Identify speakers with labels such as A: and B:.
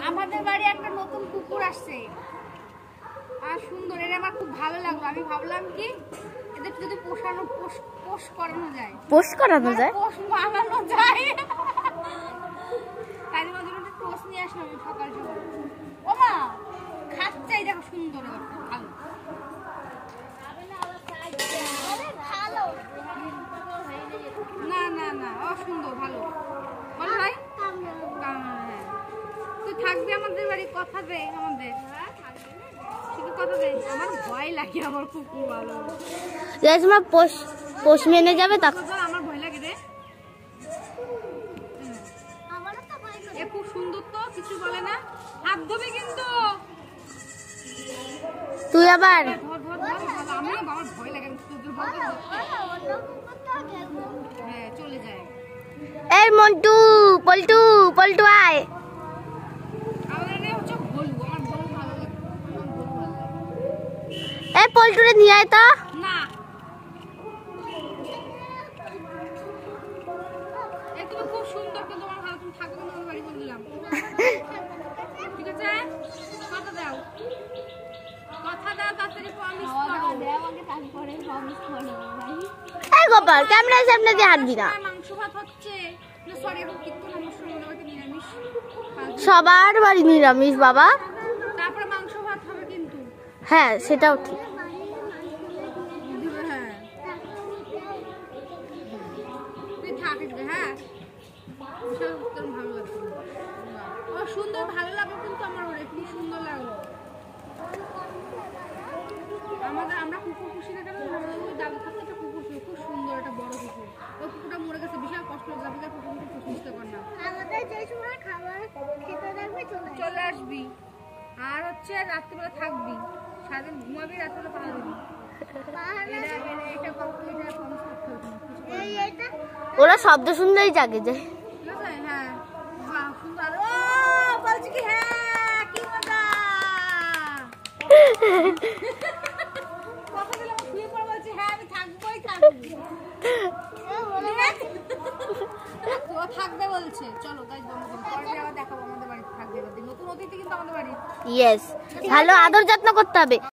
A: আমাদের বাড়ি একটা নতুন কুকুর আসছে আর সুন্দর, এটা আমার খুব ভালো লাগলো। আমি ভাবলাম কি এদের যদি পোষ করানো যায়,
B: পোষ করানো যায়,
A: পোষ মানানো যায়, তাই মাঝে মাঝে পোষ নিয়ে আসলাম সকাল সকাল। ও মা খাচ্ছাই দেখো সুন্দর, ভালো না না না, ও সুন্দর ভালো ভালো ভাই। তুই থাকবি আমাদের বাড়ি, কথা দে আমাদের, শুধু কথা দে। আমার ভয় লাগে, আমার কুকুর ভালো
B: পোষ মেনে যাবে তা
A: আমার ভয় লাগে রে। এ খুব সুন্দর তো, কিছু বলে না, হাত ধোবে কিন্তু
B: তুই আবার
A: আমিও, আমার ভয় লাগে হ্যাঁ চলে যায়।
B: এই মন্টু পল্টু পল্টু আয়, এই পল্টুরে নিয়ে আয় তো।
A: না তুমি খুব সুন্দর, কিন্তু আমার ভালো, তুমি থাকবে না আমার বাড়ি বললাম, ঠিক আছে? কথা দাও, কথা দাও, তাড়াতাড়ি প্রমিস করো। তারপরে প্রমিস করো ভাই।
B: এই গোপাল ক্যামেরার সামনে দিয়ে হাঁটবি না।
A: মাংস ভাত হচ্ছে না, সরি এখন কিন্তু নমস্কার মনে হয় নিরামিষ,
B: সবার বাড়ি নিরামিষ বাবা।
A: তারপরে মাংস ভাত হবে কিন্তু।
B: হ্যাঁ সেটাও ঠিক।
A: হ্যাঁ তুই থাকবি, হ্যাঁ ভালো লাগবে, ও সুন্দর ভালো লাগবে কিন্তু আমার ওরে খুব সুন্দর লাগলো। আমরা কুকুর পুষি না কেন, দাদু থাকতে একটা কুকুর ছিল খুব সুন্দর, একটা বড় কুকুর, ওই কুকুরটা মরে গেছে, বিশাল কষ্ট লাগবে, কুকুরকে খুব বুঝতে পার না। চলে আসবি আর হচ্ছে রাত্রিবেলা থাকবি, সারাদিন ঘুমাবি, রাত্রিবেলা পাহাড় দিবি।
B: ওরা শব্দ শুনলেই জাগে যায়।
A: হ্যাঁ সুন্দর, ও বলছি কি, হ্যাঁ কি মজা। কথা দিলাম শুয়ে পড়ে, বলছি হ্যাঁ আমি থাকবোই থাকবো, ও থাকবে বলছে। চলো গাইস বন্ধ করো, পরে আবার দেখাবো আমাদের বাড়িতে থাকবে, নতুন অতিথি কিন্তু আমাদের বাড়ি।
B: ইয়েস, ভালো আদর যত্ন করতে হবে।